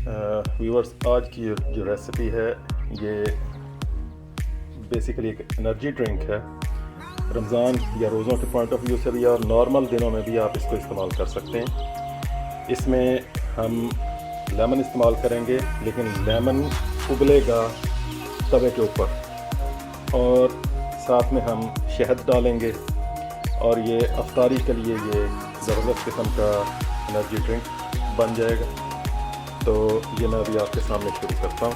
Viewers, आज की जो रेसिपी है ये बेसिकली एक एनर्जी ड्रिंक है। रमज़ान या रोज़ों के पॉइंट ऑफ व्यू से भी और नॉर्मल दिनों में भी आप इसको इस्तेमाल कर सकते हैं। इसमें हम लेमन इस्तेमाल करेंगे, लेकिन लेमन उबलेगा तवे के ऊपर, और साथ में हम शहद डालेंगे और ये अफ्तारी के लिए ये ज़बरदस्त किस्म का एनर्जी ड्रिंक बन जाएगा। तो ये मैं अभी आपके सामने शुरू करता हूँ।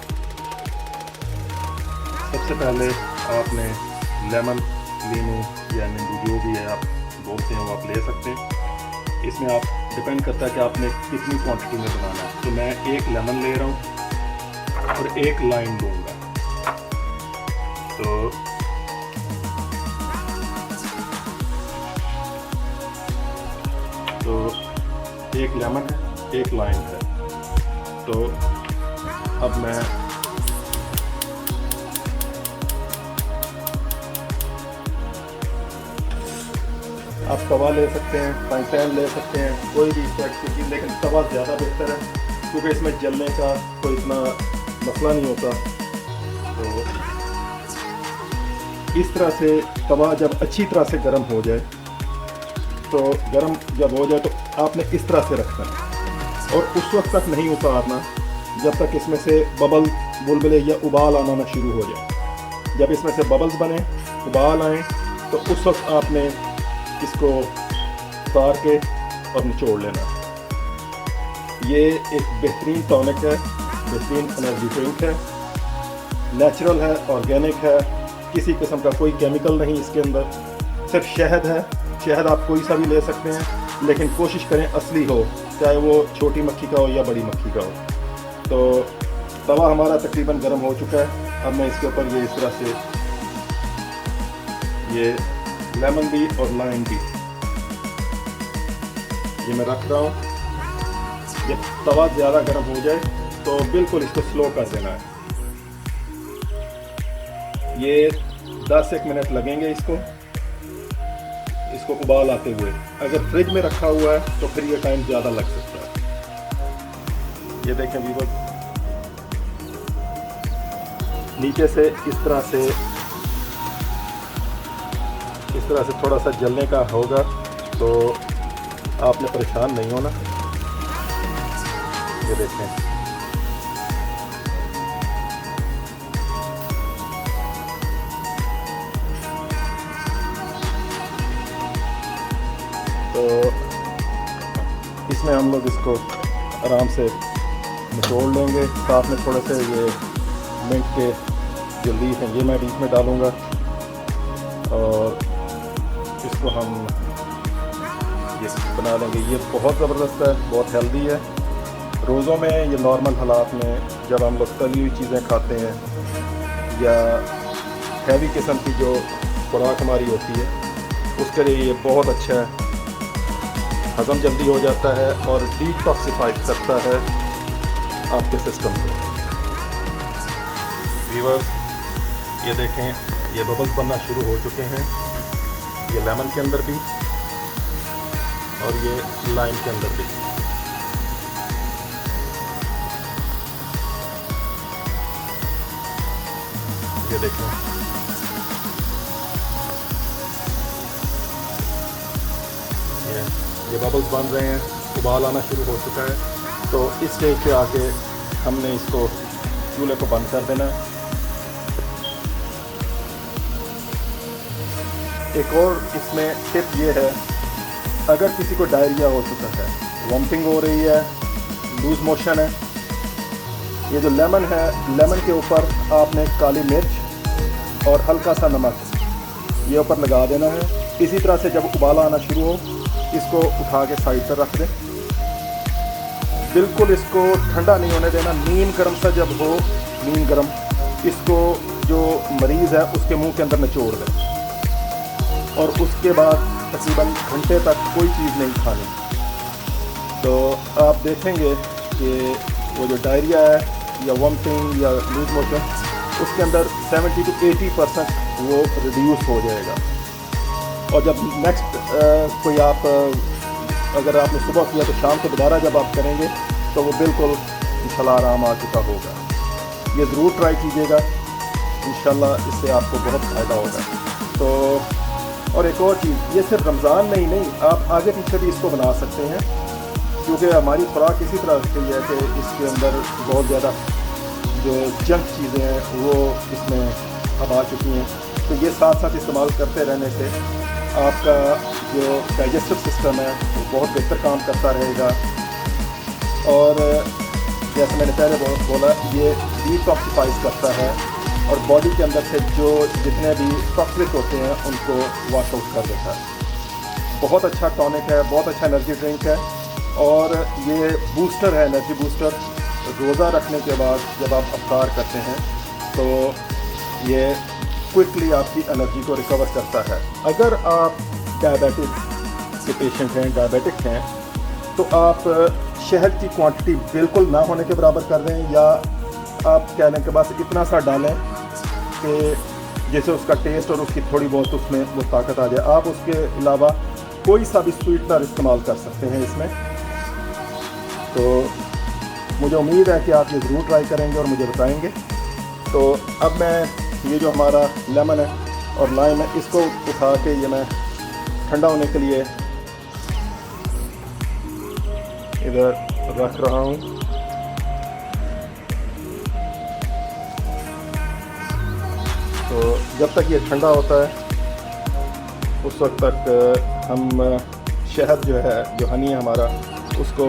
सबसे पहले आपने लेमन, नींबू या नींबू जो भी है आप बोलते हैं वो आप ले सकते हैं। इसमें आप डिपेंड करता है कि आपने कितनी क्वांटिटी में बनाना है। तो मैं एक लेमन ले रहा हूँ और एक लाइम लूँगा। तो एक लेमन है, एक लाइम है। तो अब मैं आप तवा ले सकते हैं, फ्राई पैन ले सकते हैं, कोई भी इस टाइप की चीज़, लेकिन तवा ज़्यादा बेहतर है क्योंकि इसमें जलने का कोई इतना मसला नहीं होता। तो इस तरह से तवा जब अच्छी तरह से गर्म हो जाए, तो गर्म जब हो जाए तो आपने इस तरह से रखना है और उस वक्त तक नहीं उतारना जब तक इसमें से बबल, बुलबुले या उबाल आना ना शुरू हो जाए। जब इसमें से बबल्स बने, उबाल आए, तो उस वक्त आपने इसको उतार के और निचोड़ लेना। ये एक बेहतरीन टॉनिक है, बेहतरीन एनर्जी ड्रिंक है, नेचुरल है, ऑर्गेनिक है, किसी किस्म का कोई केमिकल नहीं इसके अंदर, सिर्फ शहद है। शहद आप कोई सा भी ले सकते हैं, लेकिन कोशिश करें असली हो, चाहे वो छोटी मक्खी का हो या बड़ी मक्खी का हो। तो तवा हमारा तकरीबन गर्म हो चुका है। अब मैं इसके ऊपर ये इस तरह से ये लेमन भी और लाइम भी ये मैं रख रहा हूँ। जब तवा ज़्यादा गर्म हो जाए तो बिल्कुल इसको स्लो कर देना है। ये 10-1 मिनट लगेंगे इसको उबाल आते हुए। अगर फ्रिज में रखा हुआ है तो फिर ये टाइम ज़्यादा लग सकता है। ये देखें व्यूअर्स, नीचे से इस तरह से थोड़ा सा जलने का होगा, तो आपने परेशान नहीं होना। ये देखें, तो इसमें हम लोग इसको आराम से निचोड़ लेंगे। साथ में थोड़े से ये मिंट के जो लीफ हैं ये मैं बीच में डालूँगा और इसको हम ये बना लेंगे। ये बहुत ज़बरदस्त है, बहुत हेल्दी है। रोज़ों में ये नॉर्मल हालात में जब हम लोग तली हुई चीज़ें खाते हैं या हैवी किस्म की जो खुराक हमारी होती है, उसके लिए ये बहुत अच्छा है। हज़म जल्दी हो जाता है और डिटॉक्सिफाई करता है आपके सिस्टम को। व्यूअर्स, ये देखें, ये बबल्स बनना शुरू हो चुके हैं, ये लेमन के अंदर भी और ये लाइम के अंदर भी। ये देखें, ये बबल्स बन रहे हैं, उबाल आना शुरू हो चुका है। तो इस स्टेज पे आके हमने इसको चूल्हे को बंद कर देना है। एक और इसमें टिप ये है, अगर किसी को डायरिया हो चुका है, वॉमिटिंग हो रही है, लूज मोशन है, ये जो लेमन है, लेमन के ऊपर आपने काली मिर्च और हल्का सा नमक ये ऊपर लगा देना है। इसी तरह से जब उबाला आना शुरू हो, इसको उठा के साइड पर रख दें। बिल्कुल इसको ठंडा नहीं होने देना, नीम गर्म सा जब हो, नीम गर्म, इसको जो मरीज़ है उसके मुंह के अंदर निचोड़ दें और उसके बाद तकरीबन घंटे तक कोई चीज़ नहीं खानी। तो आप देखेंगे कि वो जो डायरिया है या वॉमिटिंग या लूज मोशन, उसके अंदर 70 to 80% वो रिड्यूस हो जाएगा। और जब नेक्स्ट कोई आप अगर आपने सुबह किया तो शाम को दोबारा जब आप करेंगे तो वो बिल्कुल इंशाल्लाह आराम आ चुका होगा। ये ज़रूर ट्राई कीजिएगा, इंशाल्लाह इससे आपको बहुत फ़ायदा होगा। तो और एक और चीज़, ये सिर्फ रमज़ान में ही नहीं, आप आगे पीछे भी इसको बना सकते हैं, क्योंकि हमारी खुराक इसी तरह की है कि इसके अंदर बहुत ज़्यादा जो जंक चीज़ें हैं वो इसमें अब आ चुकी हैं। तो ये साथ साथ इस्तेमाल करते रहने से आपका जो डाइजेस्टिव सिस्टम है वो बहुत बेहतर काम करता रहेगा। और जैसे मैंने पहले बोला, ये डिटॉक्सिफाइज करता है और बॉडी के अंदर से जो जितने भी टॉक्सिक होते हैं उनको वॉश आउट कर देता है। बहुत अच्छा टॉनिक है, बहुत अच्छा एनर्जी ड्रिंक है, और ये बूस्टर है, एनर्जी बूस्टर। रोज़ा रखने के बाद जब आप अफ्तार करते हैं तो ये क्विकली आपकी एनर्जी को रिकवर करता है। अगर आप डायबिटिक के पेशेंट हैं, डायबिटिक हैं, तो आप शहद की क्वांटिटी बिल्कुल ना होने के बराबर कर दें, या आप कह लें कि बस इतना सा डालें कि जैसे उसका टेस्ट और उसकी थोड़ी बहुत उसमें वो ताकत आ जाए। आप उसके अलावा कोई सा भी स्वीटनर इस्तेमाल कर सकते हैं इसमें। तो मुझे उम्मीद है कि आप ये ज़रूर ट्राई करेंगे और मुझे बताएंगे। तो अब मैं ये जो हमारा लेमन है और लाइम है, इसको उठा के ये मैं ठंडा होने के लिए इधर रख रहा हूँ। तो जब तक ये ठंडा होता है उस वक्त तक हम शहद जो है, जो हनी है हमारा, उसको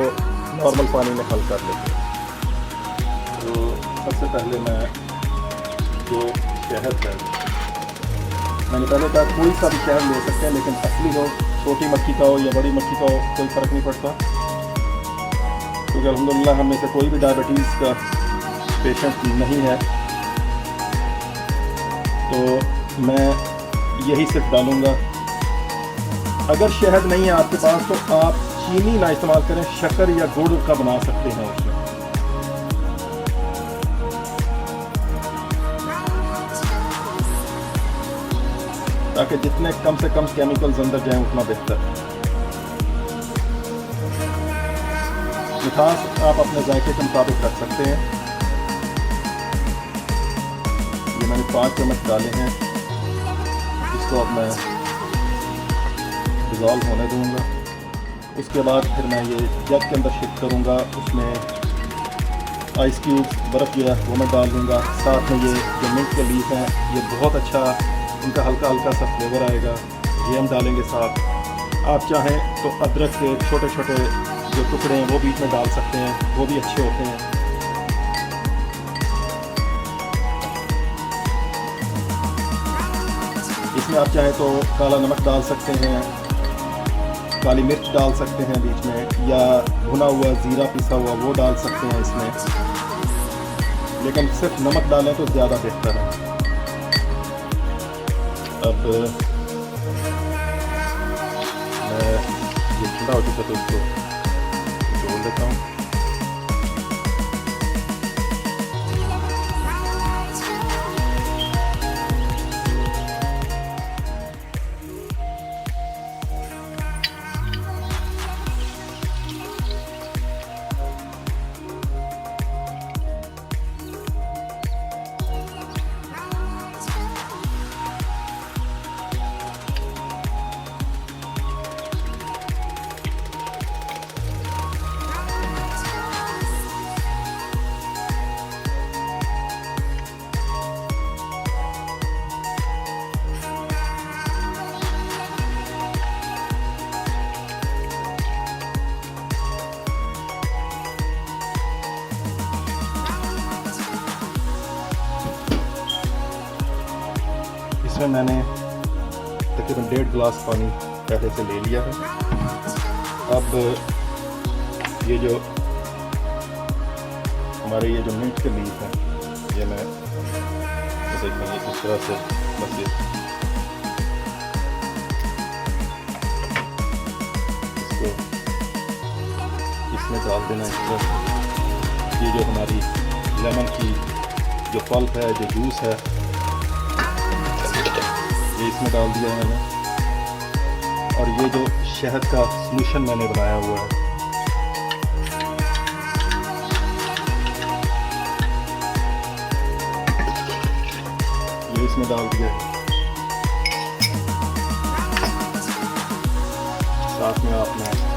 नॉर्मल पानी में हल कर लेते हैं। तो सबसे पहले मैं जो शहद है, मैंने पहले कहा कोई सा भी शहद ले सकते हैं, लेकिन असली हो, छोटी मक्खी का हो या बड़ी मक्खी का हो, कोई फ़र्क नहीं पड़ता, क्योंकि अल्हम्दुलिल्लाह हम में से कोई भी डायबिटीज़ का पेशेंट नहीं है। तो मैं यही सिर्फ डालूँगा। अगर शहद नहीं है आपके पास तो आप चीनी ना इस्तेमाल करें, शक्कर या गुड़ का बना सकते हैं उसमें। ताकि जितने कम से कम केमिकल्स अंदर जाएं उतना बेहतर। मिठास आप अपने जायके के मुताबिक रख सकते हैं। ये मैंने 5 चम्मच डाले हैं, इसको अब मैं डिज़ोल्व होने दूंगा। उसके बाद फिर मैं ये जग के अंदर शिफ्ट करूंगा, उसमें आइस क्यूब्स, बर्फ़ जो है वो मैं डाल दूंगा। साथ में ये जो मिंट के लीफ हैं, ये बहुत अच्छा इनका हल्का हल्का सा फ्लेवर आएगा, ये हम डालेंगे साथ। आप चाहें तो अदरक के छोटे छोटे जो टुकड़े हैं वो बीच में डाल सकते हैं, वो भी अच्छे होते हैं। इसमें आप चाहें तो काला नमक डाल सकते हैं, काली मिर्च डाल सकते हैं बीच में, या भुना हुआ ज़ीरा पिसा हुआ वो डाल सकते हैं इसमें, लेकिन सिर्फ नमक डालें तो ज़्यादा बेहतर है। अब मैं ये ठंडा हो चुका तो इसको जोड़ लेता हूँ। इसमें मैंने तकरीबन 1.5 गिलास पानी पहले से ले लिया है। अब ये जो हमारे ये जो मिंट के लीफ हैं, ये मैं देखेंगे इस तरह से बस इसको इसमें डाल देना इस तरह। ये जो हमारी लेमन की जो पल्प है, जो जूस है, ये इसमें डाल दिया है मैंने। और ये जो शहद का सॉल्यूशन मैंने बनाया हुआ है, इसमें डाल दिए, साथ में आपने